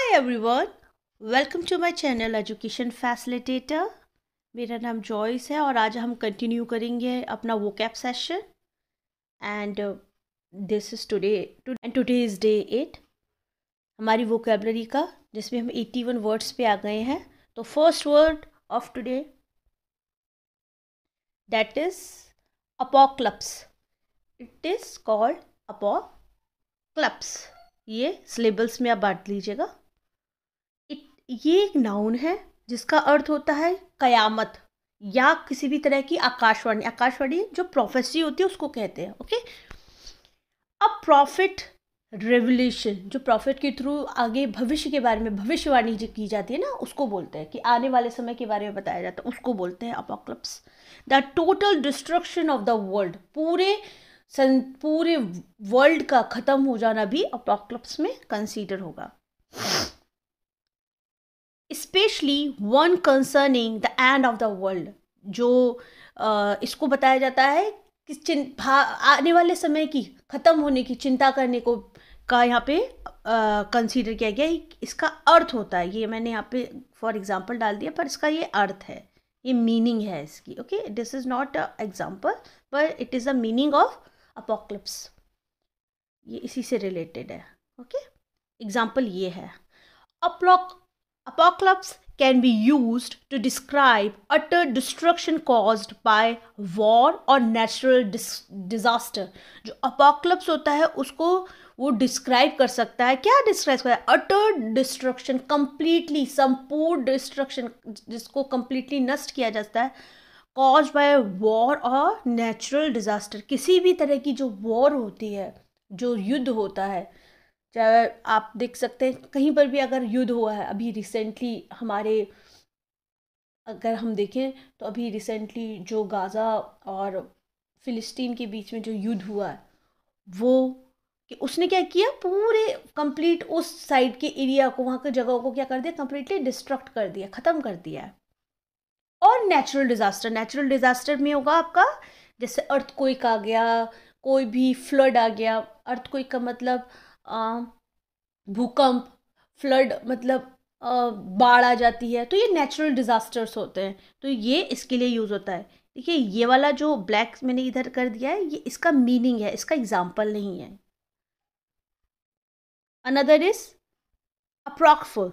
Hi everyone, welcome to my channel Education Facilitator. मेरा नाम Joyce है और आज हम कंटिन्यू करेंगे अपना vocab session and this is today and today is day 8 हमारी वोकैबलरी का, जिसमें हम 81 वर्ड्स पे आ गए हैं. तो first word of today that is apocalypse. It is called apocalypse. ये सिलेबल्स में आप बांट लीजिएगा. ये एक नाउन है जिसका अर्थ होता है कयामत या किसी भी तरह की आकाशवाणी. आकाशवाणी जो प्रोफेसी होती है उसको कहते हैं. ओके, अब प्रॉफिट रेवलेशन, जो प्रॉफिट के थ्रू आगे भविष्य के बारे में भविष्यवाणी जो की जाती है ना, उसको बोलते हैं कि आने वाले समय के बारे में बताया जाता है, उसको बोलते हैं apocalypse. The total destruction of the world, पूरे वर्ल्ड का ख़त्म हो जाना भी अपोक्लिप्स में कंसीडर होगा. Specially one concerning the end of the world, जो इसको बताया जाता है कि आने वाले समय की ख़त्म होने की चिंता करने को का यहाँ पे कंसीडर किया गया. इसका अर्थ होता है, ये मैंने यहाँ पे फॉर एग्जांपल डाल दिया, पर इसका ये अर्थ है, ये मीनिंग है इसकी. Okay, this is not a example पर it is a meaning of apocalypse. ये इसी से रिलेटेड है. ओके, एग्जांपल ये है. Apocalypse can be used to describe utter destruction caused by war or natural disaster. जो apocalypse होता है उसको वो डिस्क्राइब कर सकता है. क्या डिस्क्राइब करता है? अटर डिस्ट्रक्शन, कंप्लीटली, संपूर्ण डिस्ट्रक्शन, जिसको कंप्लीटली नष्ट किया जाता है, कॉज बाय वॉर और नेचुरल डिजास्टर. किसी भी तरह की जो वॉर होती है, जो युद्ध होता है, चाहे आप देख सकते हैं कहीं पर भी अगर युद्ध हुआ है. अभी रिसेंटली हमारे, अगर हम देखें तो अभी रिसेंटली जो गाज़ा और फ़िलिस्तीन के बीच में जो युद्ध हुआ है, वो कि उसने क्या किया, पूरे कंप्लीट उस साइड के एरिया को, वहाँ के जगहों को क्या कर दिया, कंप्लीटली डिस्ट्रक्ट कर दिया, ख़त्म कर दिया है. और नेचुरल डिज़ास्टर में होगा आपका, जैसे अर्थक्वेक आ गया, कोई भी फ्लड आ गया. अर्थक्वेक का मतलब भूकंप, फ्लड मतलब बाढ़ आ जाती है, तो ये नेचुरल डिज़ास्टर्स होते हैं. तो ये इसके लिए यूज़ होता है. देखिए, ये वाला जो ब्लैक मैंने इधर कर दिया है, ये इसका मीनिंग है, इसका एग्जाम्पल नहीं है. Another is apocryphal.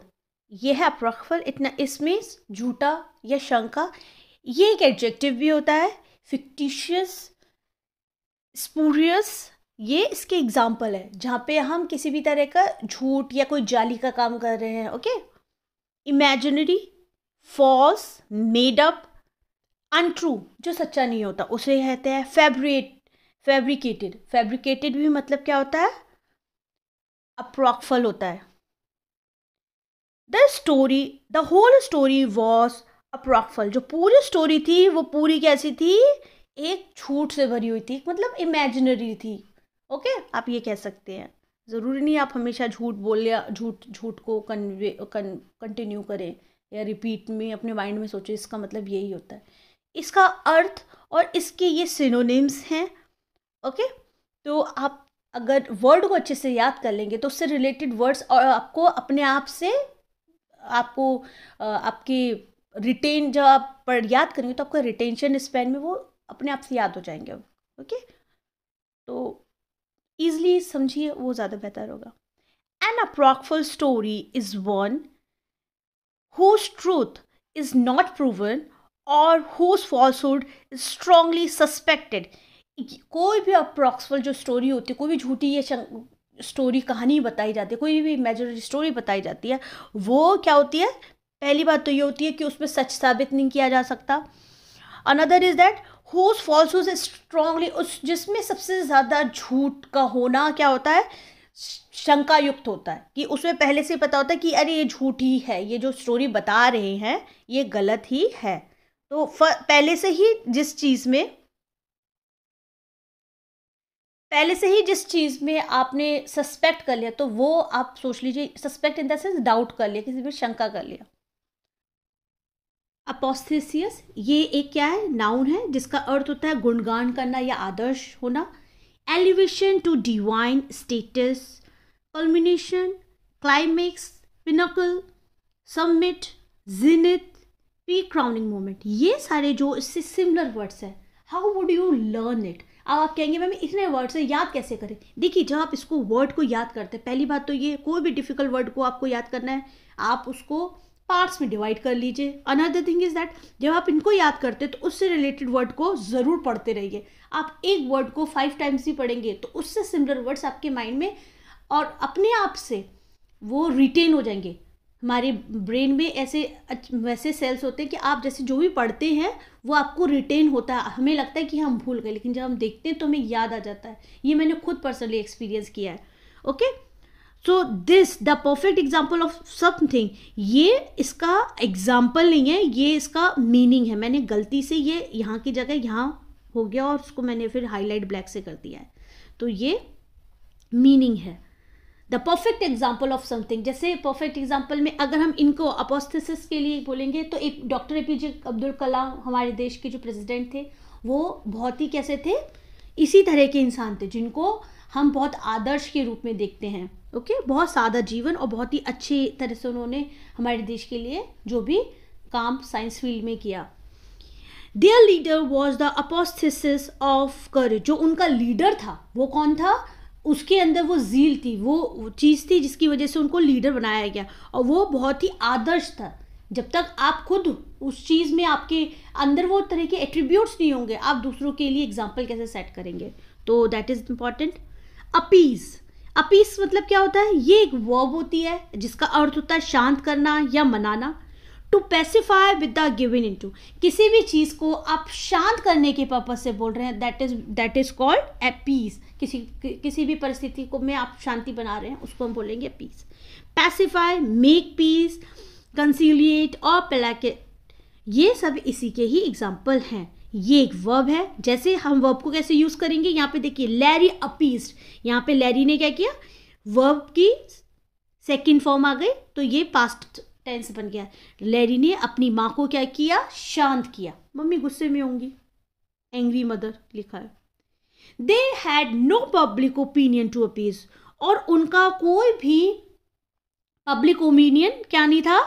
ये है अप्रॉक्फुल. इतना इसमें झूठा या शंका. ये एक एडजेक्टिव भी होता है. फिक्टिशियस, स्पूरियस, ये इसके एग्जाम्पल है जहाँ पे हम किसी भी तरह का झूठ या कोई जाली का काम कर रहे हैं. Okay, imaginary, false, made up, untrue, जो सच्चा नहीं होता, उसे कहते हैं फैब्रिकेटेड भी मतलब क्या होता है, अप्रॉक्फल होता है. The whole story was apocryphal. जो पूरी स्टोरी थी वो पूरी कैसी थी, एक झूठ से भरी हुई थी, मतलब इमेजिनरी थी. ओके, आप ये कह सकते हैं. ज़रूरी नहीं आप हमेशा झूठ बोल या झूठ को कंटिन्यू करें या रिपीट में अपने माइंड में सोचें. इसका मतलब यही होता है. इसका अर्थ और इसके ये सिनोनिम्स हैं. ओके, तो आप अगर वर्ड को अच्छे से याद कर लेंगे तो उससे रिलेटेड वर्ड्स और आपको अपने आप से आपकी रिटेन, जब आप याद करेंगे तो आपका रिटेंशन स्पैन में वो अपने आप से याद हो जाएंगे. ओके, तो ईजिली समझिए, वो ज़्यादा बेहतर होगा. An apocryphal story is one whose truth is not proven or whose falsehood is strongly suspected. कोई भी अप्रॉक्सिमल जो स्टोरी होती है, कोई भी झूठी या स्टोरी, कहानी बताई जाती है, कोई भी इमेजिनरी स्टोरी बताई जाती है, वो क्या होती है, पहली बात तो ये होती है कि उसमें सच साबित नहीं किया जा सकता. Another is that whose falsehood is strongly, उस जिसमें सबसे ज़्यादा झूठ का होना क्या होता है, शंका युक्त होता है, कि उसमें पहले से पता होता है कि अरे ये झूठी है, ये जो स्टोरी बता रहे हैं ये गलत ही है. तो पहले से ही जिस चीज़ में आपने सस्पेक्ट कर लिया, तो वो आप सोच लीजिए, suspect in the sense doubt कर लिया, किसी में शंका कर लिया. अपोस्थेसियस, ये एक क्या है, नाउन है जिसका अर्थ होता है गुणगान करना या आदर्श होना. Elevation to divine status, culmination, climax, pinnacle, summit, zenith, peak crowning moment, ये सारे जो इससे सिमिलर वर्ड्स हैं. How would you learn it? आप कहेंगे मैम इतने वर्ड से याद कैसे करें? देखिए, जब आप इसको वर्ड को याद करते हैं, पहली बात तो ये, कोई भी डिफिकल्ट वर्ड को आपको याद करना है, आप उसको पार्ट्स में डिवाइड कर लीजिए. अनदर थिंग इज दैट जब आप इनको याद करते हैं तो उससे रिलेटेड वर्ड को ज़रूर पढ़ते रहिए. आप एक वर्ड को 5 टाइम्स ही पढ़ेंगे तो उससे सिमिलर वर्ड्स आपके माइंड में और अपने आप से वो रिटेन हो जाएंगे. हमारे ब्रेन में ऐसे वैसे सेल्स होते हैं कि आप जैसे जो भी पढ़ते हैं वो आपको रिटेन होता है. हमें लगता है कि हम भूल गए, लेकिन जब हम देखते हैं तो हमें याद आ जाता है. ये मैंने खुद पर्सनली एक्सपीरियंस किया है. Okay, so this the perfect example of something, ये इसका एग्जाम्पल नहीं है, ये इसका मीनिंग है. मैंने गलती से ये यहाँ की जगह यहाँ हो गया और उसको मैंने फिर हाईलाइट ब्लैक से कर दिया है, तो ये मीनिंग है. The perfect example of something, जैसे परफेक्ट एग्जाम्पल में अगर हम इनको अपोस्थेसिस के लिए बोलेंगे तो एक डॉक्टर एपीजे अब्दुल कलाम हमारे देश के जो प्रेसिडेंट थे, वो बहुत ही कैसे थे, इसी तरह के इंसान थे जिनको हम बहुत आदर्श के रूप में देखते हैं. ओके, बहुत सादा जीवन और बहुत ही अच्छी तरह से उन्होंने हमारे देश के लिए जो भी काम साइंस फील्ड में किया. Their leader was the apotheosis of courage, जो उनका लीडर था वो कौन था, उसके अंदर वो जील थी, वो चीज़ थी जिसकी वजह से उनको लीडर बनाया गया, और वो बहुत ही आदर्श था. जब तक आप खुद उस चीज़ में आपके अंदर वो तरह के एट्रीब्यूट्स नहीं होंगे, आप दूसरों के लिए एग्जाम्पल कैसे सेट करेंगे? तो that is important. Appease, appease मतलब क्या होता है? ये एक वर्ब होती है जिसका अर्थ होता है शांत करना या मनाना. To pacify with the given into, किसी भी चीज़ को आप शांत करने के पर्पज से बोल रहे हैं, दैट इज कॉल्ड अपीज. किसी भी परिस्थिति को में आप शांति बना रहे हैं उसको हम बोलेंगे पीस. पैसिफाई, मेक पीस, कंसीलिएट और प्लेकेट, ये सब इसी के ही एग्जाम्पल हैं. ये एक वर्ब है. जैसे हम वर्ब को कैसे यूज करेंगे, यहाँ पे देखिए लैरी अपीस्ड, यहाँ पे लैरी ने क्या किया, वर्ब की सेकंड फॉर्म आ गई तो ये पास्ट टेंस बन गया. लैरी ने अपनी माँ को क्या किया, शांत किया. मम्मी गुस्से में होंगी, एंग्री मदर लिखा है. They had no public opinion to appease, और उनका कोई भी पब्लिक ओपिनियन क्या नहीं था.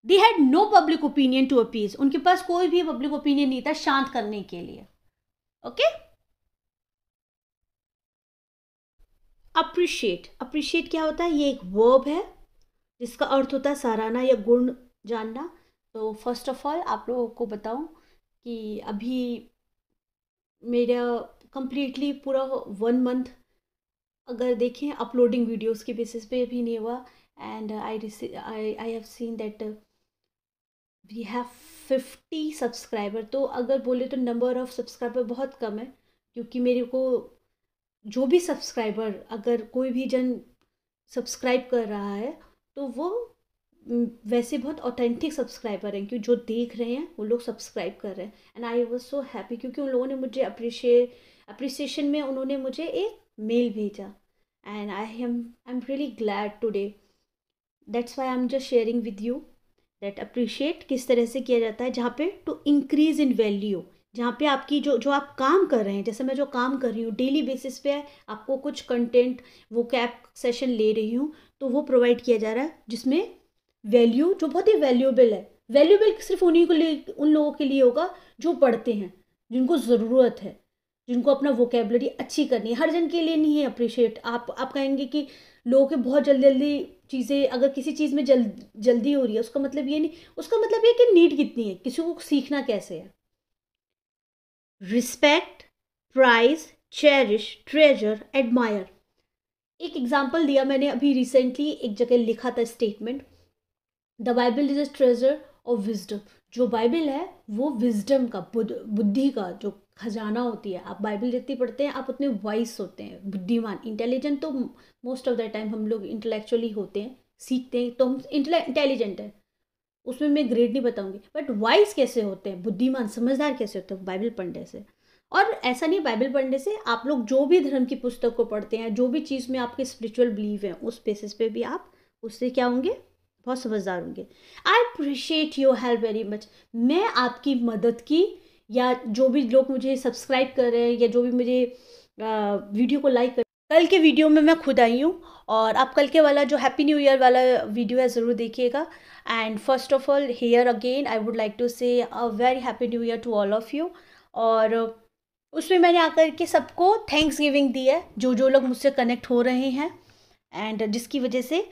They had no public opinion to appease, उनके पास कोई भी पब्लिक ओपिनियन नहीं था शांत करने के लिए. ओके, अप्रिशिएट, अप्रिशिएट क्या होता है? ये एक वर्ब है जिसका अर्थ होता है सराहना या गुण जानना. तो फर्स्ट ऑफ ऑल आप लोगों को बताऊं कि अभी मेरा कंप्लीटली पूरा 1 मंथ अगर देखें अपलोडिंग वीडियोस के बेसिस पे भी नहीं हुआ. And I have seen that we have 50 subscriber. तो अगर बोले तो नंबर ऑफ सब्सक्राइबर बहुत कम है, क्योंकि मेरे को जो भी सब्सक्राइबर, अगर कोई भी जन सब्सक्राइब कर रहा है तो वो वैसे बहुत ऑथेंटिक सब्सक्राइबर हैं, क्योंकि जो देख रहे हैं वो लोग सब्सक्राइब कर रहे हैं. And I was so happy, क्योंकि उन लोगों ने मुझे अप्रिसिएशन में उन्होंने मुझे एक मेल भेजा. And I am really glad today. That's why I am just sharing with you that appreciate किस तरह से किया जाता है, जहाँ पे टू इंक्रीज इन वैल्यू, जहाँ पे आपकी जो आप काम कर रहे हैं, जैसे मैं जो काम कर रही हूँ डेली बेसिस पे आपको कुछ कंटेंट वो कैप सेशन ले रही हूँ, तो वो प्रोवाइड किया जा रहा है जिसमें वैल्यू जो बहुत ही वैल्यूएबल है. वैल्यूएबल सिर्फ उन्हीं को लिए, उन लोगों के लिए होगा जो पढ़ते हैं, जिनको ज़रूरत है, जिनको अपना वोकेबलरी अच्छी करनी है. हर जन के लिए नहीं है अप्रिशिएट. आप कहेंगे कि लोगों के बहुत जल्दी जल्दी चीज़ें, अगर किसी चीज़ में जल्दी हो रही है उसका मतलब ये नहीं, उसका मतलब ये कि नीड कितनी है, किसी को सीखना कैसे है. Respect, prize, cherish, treasure, admire. एक एग्जाम्पल दिया मैंने अभी रिसेंटली, एक जगह लिखा था statement, the Bible is a treasure of wisdom. जो बाइबल है वो विजडम का, बुद्धि का जो खजाना होती है. आप बाइबल जितनी पढ़ते हैं आप उतने वाइस होते हैं, बुद्धिमान. इंटेलिजेंट तो मोस्ट ऑफ द टाइम हम लोग इंटेलेक्चुअली होते हैं, सीखते हैं तो हम इंटेलिजेंट है, उसमें मैं ग्रेड नहीं बताऊंगी. बट वाइस कैसे होते हैं, बुद्धिमान समझदार कैसे होते हैं, बाइबल पढ़ने से. और ऐसा नहीं, बाइबल पढ़ने से आप लोग जो भी धर्म की पुस्तक को पढ़ते हैं, जो भी चीज़ में आपके स्पिरिचुअल बिलीव है, उस बेसिस पे भी आप उससे क्या होंगे, बहुत समझदार होंगे. I appreciate your help very much. मैं आपकी मदद की, या जो भी लोग मुझे सब्सक्राइब कर रहे हैं या जो भी मुझे वीडियो को लाइक कर कल के वीडियो में मैं खुद आई हूँ, और आप कल के वाला जो हैप्पी न्यू ईयर वाला वीडियो है ज़रूर देखिएगा। And first of all here again I would like to say a very happy new year to all of you. और उसमें मैंने आकर के सबको थैंक्स गिविंग दी है, जो जो लोग मुझसे कनेक्ट हो रहे हैं, एंड जिसकी वजह से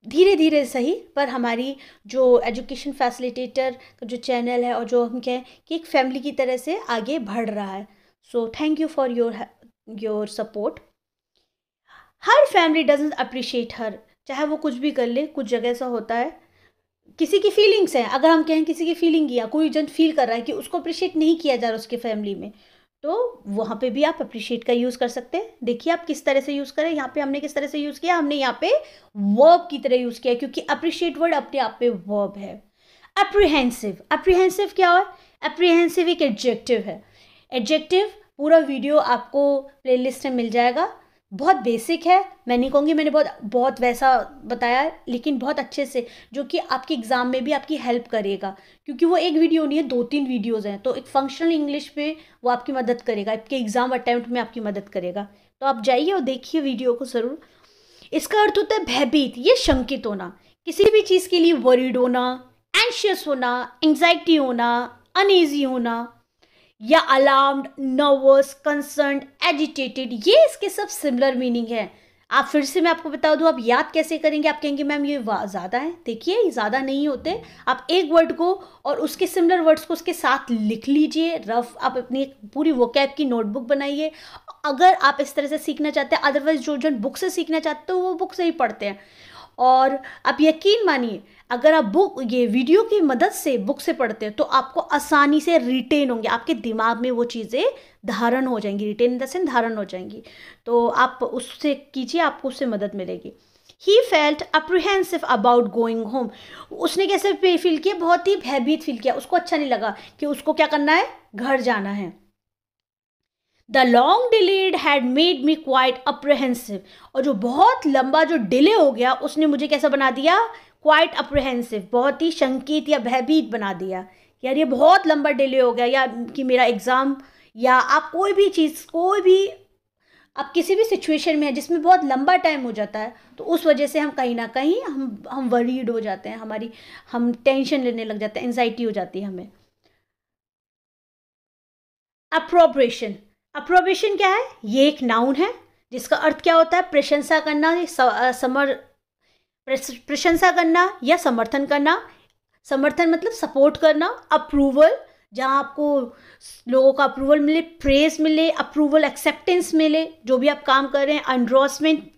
धीरे धीरे सही पर हमारी जो एजुकेशन फैसिलिटेटर का जो चैनल है, और जो हम कहें कि एक फैमिली की तरह से आगे बढ़ रहा है। So thank you for your support. Her family doesn't appreciate हर, चाहे वो कुछ भी कर ले। कुछ जगह ऐसा होता है, किसी की फीलिंग्स हैं, अगर हम कहें किसी की फीलिंग या कोई जन फील कर रहा है कि उसको अप्रिशिएट नहीं किया जा रहा उसके फैमिली में, तो वहाँ पे भी आप अप्रिशिएट का यूज़ कर सकते हैं। देखिए आप किस तरह से यूज़ करें। यहाँ पे हमने किस तरह से यूज़ किया, हमने यहाँ पे वर्ब की तरह यूज़ किया, क्योंकि अप्रिशिएट वर्ड अपने आप में वर्ब है। अप्रीहेंसिव, अप्रीहेंसिव क्या है? अप्रीहेंसिव एक एडजेक्टिव है। एडजेक्टिव पूरा वीडियो आपको प्लेलिस्ट में मिल जाएगा। बहुत बेसिक है, मैं नहीं कहूँगी मैंने बहुत वैसा बताया है, लेकिन बहुत अच्छे से, जो कि आपके एग्ज़ाम में भी आपकी हेल्प करेगा, क्योंकि वो एक वीडियो नहीं है, 2-3 वीडियोज़ हैं। तो एक फंक्शनल इंग्लिश में वो आपकी मदद करेगा, आपके एग्ज़ाम अटैम्प्ट में आपकी मदद करेगा। तो आप जाइए और देखिए वीडियो को ज़रूर। इसका अर्थ होता है भयभीत, ये शंकित होना, किसी भी चीज़ के लिए वरीड होना, एंशियस होना, एंग्जाइटी होना, अनईजी होना, या अलार्म्ड, नर्वस, कंसर्न्ड, एजिटेटेड, ये इसके सब सिमिलर मीनिंग है। आप फिर से मैं आपको बता दूं, आप याद कैसे करेंगे? आप कहेंगे मैम ये ज़्यादा है। देखिए ये ज़्यादा नहीं होते। आप एक वर्ड को और उसके सिमिलर वर्ड्स को उसके साथ लिख लीजिए रफ। आप अपनी पूरी वोकैब की नोटबुक बनाइए, अगर आप इस तरह से सीखना चाहते हैं। अदरवाइज जो जन बुक से सीखना चाहते हो वो बुक से ही पढ़ते हैं। और आप यकीन मानिए, अगर आप ये वीडियो की मदद से बुक से पढ़ते हैं तो आपको आसानी से रिटेन होंगे, आपके दिमाग में वो चीज़ें धारण हो जाएंगी। रिटेन इन द सेंस धारण हो जाएंगी। तो आप उससे कीजिए, आपको उससे मदद मिलेगी। He felt apprehensive about going home. उसने कैसे फील किया? बहुत ही भयभीत फील किया। उसको अच्छा नहीं लगा कि उसको क्या करना है, घर जाना है। The long delayed had made me quite अप्रहेंसिव। और जो बहुत लंबा जो डिले हो गया उसने मुझे कैसा बना दिया? क्वाइट अप्रहेंसिव, बहुत ही शंकित या भयभीत बना दिया। यार ये बहुत लंबा डिले हो गया, या कि मेरा एग्ज़ाम, या आप कोई भी चीज़, कोई भी आप किसी भी सिचुएशन में है जिसमें बहुत लंबा टाइम हो जाता है, तो उस वजह से हम कहीं ना कहीं हम वरीड हो जाते हैं, हम टेंशन लेने लग जाते हैं, एंजाइटी हो जाती है हमें। अप्रोब्रेशन, अप्रोबेशन क्या है? ये एक नाउन है जिसका अर्थ क्या होता है? प्रशंसा करना, प्रशंसा करना या समर्थन करना। समर्थन मतलब सपोर्ट करना। अप्रूवल, जहाँ आपको लोगों का अप्रूवल मिले, प्रेज मिले, अप्रूवल, एक्सेप्टेंस मिले, जो भी आप काम कर रहे हैं। Endorsement,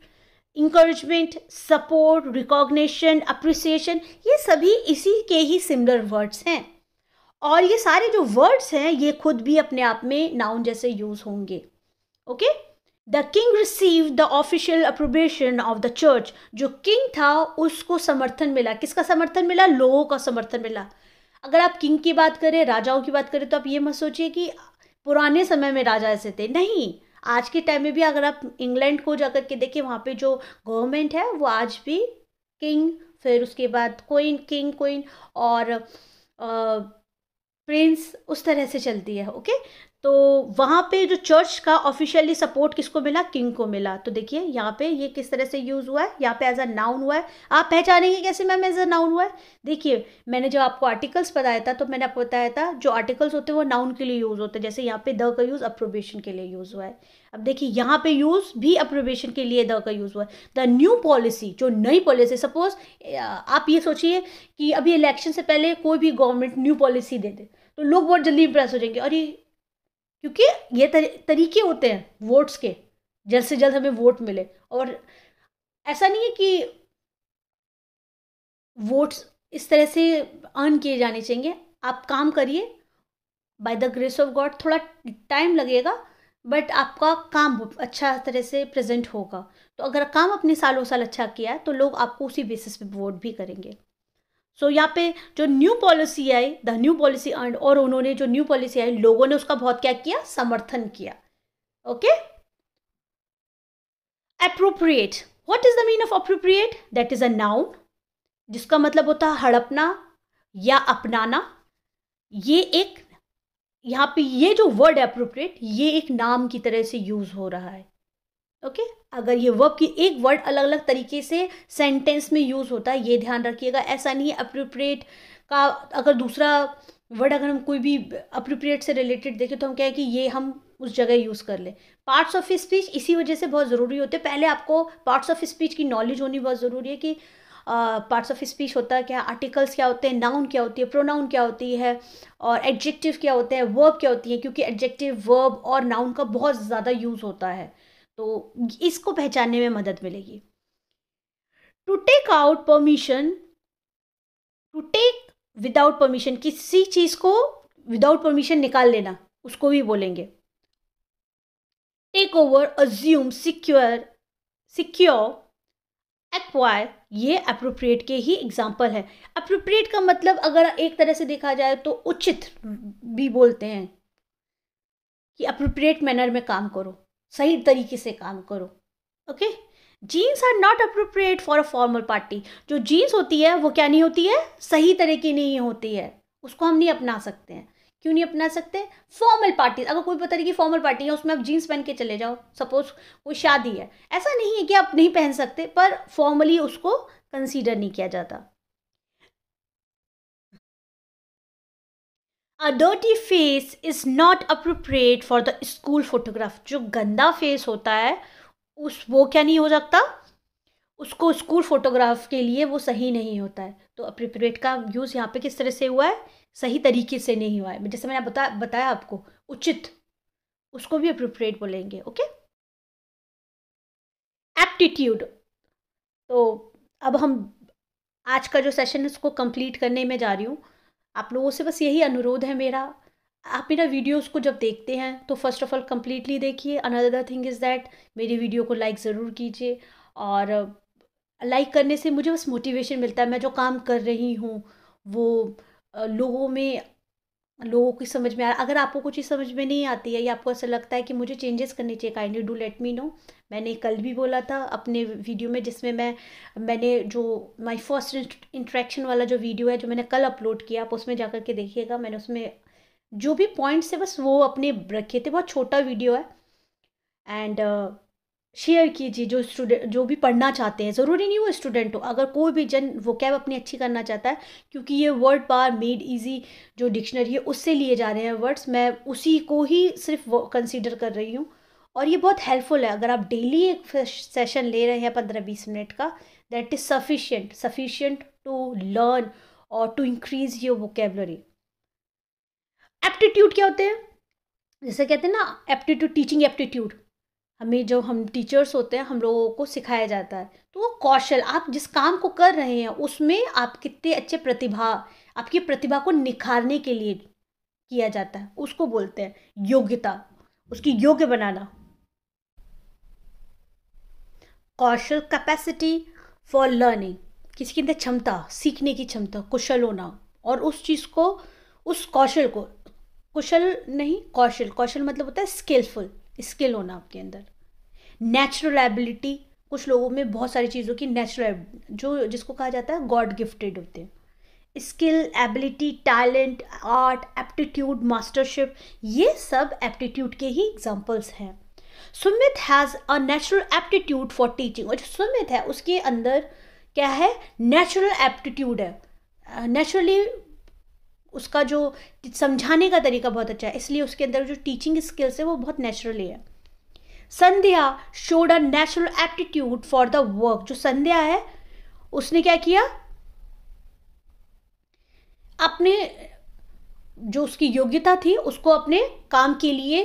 encouragement, support, recognition, appreciation, ये सभी इसी के ही सिमिलर वर्ड्स हैं। और ये सारे जो वर्ड्स हैं ये खुद भी अपने आप में नाउन जैसे यूज होंगे। Okay. The king receive the official approbation of the church. जो किंग था उसको समर्थन मिला। किसका समर्थन मिला? लोगों का समर्थन मिला। अगर आप किंग की बात करें, राजाओं की बात करें, तो आप ये मत सोचिए कि पुराने समय में राजा ऐसे थे, नहीं। आज के टाइम में भी अगर आप इंग्लैंड को जाकर के देखें, वहाँ पे जो गवर्नमेंट है वो आज भी किंग, फिर उसके बाद क्वीन, किंग, क्वीन और प्रिंस, उस तरह से चलती है। ओके। तो वहाँ पे जो चर्च का ऑफिशियली सपोर्ट किसको मिला? किंग को मिला। तो देखिए यहाँ पे ये किस तरह से यूज़ हुआ है, यहाँ पे एज अ नाउन हुआ है। आप पहचानेंगे कैसे मैम एज अ नाउन हुआ है? देखिए मैंने जब आपको आर्टिकल्स बताया था तो मैंने आपको बताया था जो आर्टिकल्स होते हैं वो नाउन के लिए यूज़ होते हैं। जैसे यहाँ पे द का यूज़ अप्रोबेशन के लिए यूज़ हुआ है। अब देखिए यहाँ पे यूज़ भी अप्रोबेशन के लिए द का यूज़ हुआ है। द न्यू पॉलिसी, जो नई पॉलिसी, सपोज आप ये सोचिए कि अभी इलेक्शन से पहले कोई भी गवर्नमेंट न्यू पॉलिसी दे दे तो लोग बहुत जल्दी इंप्रेस हो जाएंगे। और ये क्योंकि ये तरीके होते हैं वोट्स के, जल्द से जल्द हमें वोट मिले। और ऐसा नहीं है कि वोट्स इस तरह से अर्न किए जाने चाहिए। आप काम करिए, by the grace of God थोड़ा टाइम लगेगा, बट आपका काम अच्छा तरह से प्रेजेंट होगा। तो अगर काम अपने सालों साल अच्छा किया है तो लोग आपको उसी बेसिस पे वोट भी करेंगे। सो यहाँ पे जो new policy I, the new policy earn, और उन्होंने जो न्यू पॉलिसी आई लोगों ने उसका बहुत क्या किया? समर्थन किया। Okay. Appropriate, what is the mean of appropriate? That is a noun जिसका मतलब होता है हड़पना या अपनाना। ये एक, यहाँ पे ये जो वर्ड अप्रोप्रिएट ये एक नाम की तरह से यूज हो रहा है। ओके अगर ये वर्ब की एक वर्ड अलग अलग तरीके से सेंटेंस में यूज़ होता है, ये ध्यान रखिएगा। ऐसा नहीं है अप्रोप्रिएट का अगर दूसरा वर्ड अगर हम कोई भी अप्रोप्रिएट से रिलेटेड देखें तो हम क्या है कि ये हम उस जगह यूज़ कर लें। पार्ट्स ऑफ स्पीच इसी वजह से बहुत ज़रूरी होते हैं। पहले आपको पार्ट्स ऑफ स्पीच की नॉलेज होनी बहुत ज़रूरी है कि पार्ट्स ऑफ स्पीच होता है क्या, आर्टिकल्स क्या होते हैं, नाउन क्या होती है, प्रोनाउन क्या होती है, और एडजेक्टिव क्या होते हैं, वर्ब क्या होती है, क्योंकि एडजेक्टिव वर्ब और नाउन का बहुत ज़्यादा यूज़ होता है, तो इसको पहचानने में मदद मिलेगी। To take out permission, to take without permission, किसी चीज़ को विदाउट परमिशन निकाल लेना, उसको भी बोलेंगे take over, assume, secure, secure, acquire, ये अप्रोप्रिएट के ही एग्जाम्पल है। अप्रोप्रिएट का मतलब अगर एक तरह से देखा जाए तो उचित भी बोलते हैं कि अप्रोप्रिएट मैनर में काम करो, सही तरीके से काम करो। Okay, jeans are not appropriate for a formal party. जो जीन्स होती है वो क्या नहीं होती है, सही तरह की नहीं होती है, उसको हम नहीं अपना सकते हैं। क्यों नहीं अपना सकते? फॉर्मल पार्टी, अगर कोई पता नहीं कि फॉर्मल पार्टी है उसमें आप जीन्स पहन के चले जाओ, सपोज कोई शादी है, ऐसा नहीं है कि आप नहीं पहन सकते, पर फॉर्मली उसको कंसीडर नहीं किया जाता। A dirty face is not appropriate for the school photograph। जो गंदा फेस होता है वो क्या नहीं हो सकता, उसको स्कूल फोटोग्राफ के लिए वो सही नहीं होता है। तो अप्रोप्रिएट का यूज़ यहाँ पे किस तरह से हुआ है, सही तरीके से नहीं हुआ है, जैसे मैंने बताया आपको उचित, उसको भी अप्रोप्रिएट बोलेंगे। Okay, aptitude. तो अब हम आज का जो सेशन है उसको कंप्लीट करने में जा रही हूँ। आप लोगों से बस यही अनुरोध है मेरा, आप मेरा वीडियोस को जब देखते हैं तो फर्स्ट ऑफ ऑल कंप्लीटली देखिए। अनदर थिंग इज़ दैट मेरी वीडियो को लाइक ज़रूर कीजिए, और लाइक करने से मुझे बस मोटिवेशन मिलता है। मैं जो काम कर रही हूँ वो लोगों की समझ में आ रहा। अगर आपको कुछ चीज़ समझ में नहीं आती है या आपको ऐसा लगता है कि मुझे चेंजेस करने चाहिए, kindly do let me know. मैंने कल भी बोला था अपने वीडियो में, जिसमें मैंने जो माय फर्स्ट इंट्रैक्शन वाला जो वीडियो है जो मैंने कल अपलोड किया, आप उसमें जाकर के देखिएगा। मैंने उसमें जो भी पॉइंट्स है बस वो अपने रखे थे, बहुत छोटा वीडियो है। एंड शेयर कीजिए जो स्टूडेंट जो भी पढ़ना चाहते हैं, ज़रूरी नहीं वो स्टूडेंट हो, अगर कोई भी जन वोकैब अपनी अच्छी करना चाहता है, क्योंकि ये वर्ड पार मेड इजी जो डिक्शनरी है उससे लिए जा रहे हैं वर्ड्स, मैं उसी को ही सिर्फ वो कंसीडर कर रही हूँ। और ये बहुत हेल्पफुल है, अगर आप डेली एक सेशन ले रहे हैं 15-20 मिनट का, that is sufficient to learn और to increase your vocabulary. Aptitude क्या होते हैं? जैसे कहते हैं ना एप्टीट्यूड, टीचिंग एप्टीट्यूड, हमें जो हम टीचर्स होते हैं हम लोगों को सिखाया जाता है, तो वो कौशल, आप जिस काम को कर रहे हैं उसमें आप कितने अच्छे आपकी प्रतिभा को निखारने के लिए किया जाता है, उसको बोलते हैं योग्यता, उसकी योग्य बनाना। कौशल, कैपेसिटी फॉर लर्निंग, किसी के अंदर क्षमता, सीखने की क्षमता, कुशल होना, और उस चीज़ को, उस कौशल को, कौशल मतलब होता है स्किलफुल, स्किल होना आपके अंदर। नेचुरल एबिलिटी, कुछ लोगों में बहुत सारी चीज़ों की नेचुरल, जो जिसको कहा जाता है गॉड गिफ्टेड होते हैं। Skill, ability, talent, art, aptitude, mastership, ये सब एप्टीट्यूड के ही एग्जाम्पल्स हैं। Sumit has a natural aptitude for teaching, और जो सुमित है उसके अंदर क्या है, नेचुरल एप्टीट्यूड है, नेचुरली उसका जो समझाने का तरीका बहुत अच्छा है, इसलिए उसके अंदर जो टीचिंग स्किल्स है वो बहुत नेचुरली है। Sandhya showed a natural aptitude for the work, जो संध्या है उसने क्या किया, अपने जो उसकी योग्यता थी उसको अपने काम के लिए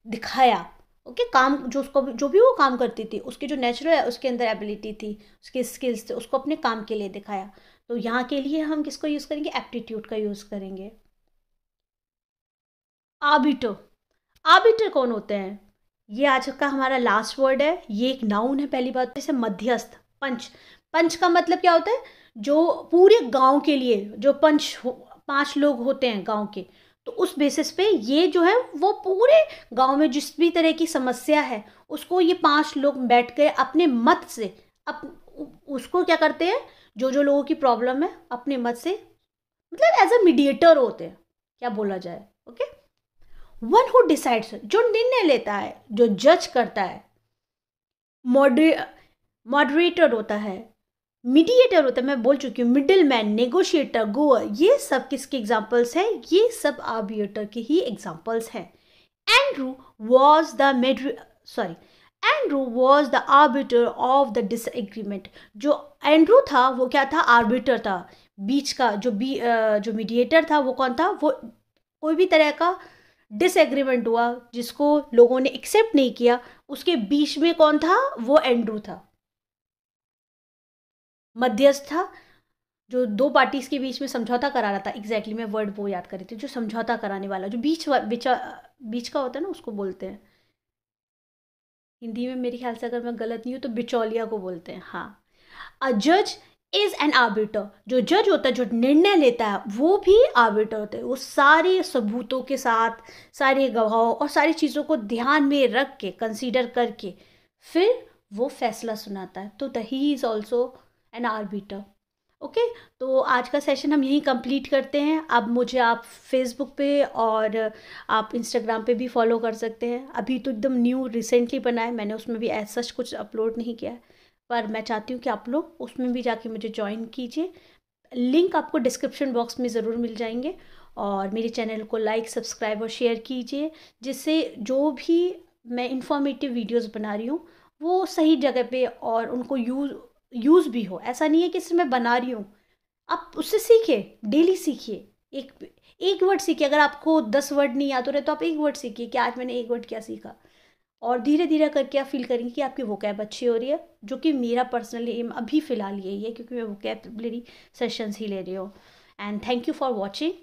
दिखाया। ओके, काम जो उसको जो भी वो काम करती थी उसकी जो नेचुरल है उसके अंदर एबिलिटी थी, उसके स्किल्स थे, उसको अपने काम के लिए दिखाया। तो यहाँ के लिए हम किसको यूज़ करेंगे, एप्टीट्यूड का यूज़ करेंगे। आर्बिटर, आर्बिटर कौन होते हैं, ये आज का हमारा लास्ट वर्ड है, ये एक नाउन है। पहली बात जैसे मध्यस्थ, पंच का मतलब क्या होता है, जो पूरे गांव के लिए जो 5 लोग होते हैं गांव के, तो उस बेसिस पे ये जो है वो पूरे गांव में जिस भी तरह की समस्या है उसको ये 5 लोग बैठ के अपने मत से उसको क्या करते हैं, जो लोगों की प्रॉब्लम है अपने मत से, मतलब एज अ मीडिएटर होते हैं, क्या बोला जाए। ओके, वन हु डिसाइड्स, जो निर्णय लेता है, जो जज करता है, मॉडरेटर होता है, मीडिएटर होता है, मैं बोल चुकी हूँ, मिडिल मैन, नेगोशिएटर, गोअर, ये सब किसके एग्जाम्पल्स हैं? ये सब आर्बिएटर के ही एग्जाम्पल्स हैं. Andrew was the Andrew was the arbiter of the disagreement. जो एंड्रू था वो क्या था? आर्बिटर था. बीच का जो मीडिएटर था वो कौन था? वो कोई भी तरह का डिसएग्रीमेंट हुआ जिसको लोगों ने एक्सेप्ट नहीं किया, उसके बीच में कौन था? वो एंड्रू था. मध्यस्थ था, जो दो पार्टीज के बीच में समझौता करा रहा था. एग्जैक्टली मैं वर्ड वो याद कर रही थी, जो समझौता कराने वाला, जो बीच का होता है ना, उसको बोलते हैं हिंदी में, मेरे ख्याल से अगर मैं गलत नहीं हूँ तो बिचौलिया को बोलते हैं. हाँ. अ जज इज एन आर्बिटर. जो जज होता है, जो निर्णय लेता है, वो भी आर्बिटर होता है. वो सारे सबूतों के साथ, सारे गवाहों और सारी चीज़ों को ध्यान में रख के, कंसीडर करके फिर वो फैसला सुनाता है. तो he is also an arbiter. Okay, तो आज का सेशन हम यहीं कंप्लीट करते हैं. अब मुझे आप फेसबुक पे और आप इंस्टाग्राम पे भी फॉलो कर सकते हैं. अभी तो एकदम न्यू रिसेंटली बना है, मैंने उसमें भी ऐसा कुछ अपलोड नहीं किया है, पर मैं चाहती हूँ कि आप लोग उसमें भी जाके मुझे ज्वाइन कीजिए. लिंक आपको डिस्क्रिप्शन बॉक्स में ज़रूर मिल जाएंगे. और मेरे चैनल को लाइक, सब्सक्राइब और शेयर कीजिए, जिससे जो भी मैं इंफॉर्मेटिव वीडियोस बना रही हूँ वो सही जगह पे और उनको यूज़ भी हो. ऐसा नहीं है कि सिर्फ मैं बना रही हूँ, आप उससे सीखिए, डेली सीखिए. एक वर्ड सीखिए. अगर आपको 10 वर्ड नहीं याद हो रहे तो आप एक वर्ड सीखिए कि आज मैंने एक वर्ड क्या सीखा. और धीरे धीरे करके आप फील करेंगे कि आपकी वोकैब अच्छी हो रही है, जो कि मेरा पर्सनली एम अभी फ़िलहाल यही है, क्योंकि मैं वोकैबलरी सेशंस ही ले रही हूँ. And thank you for watching.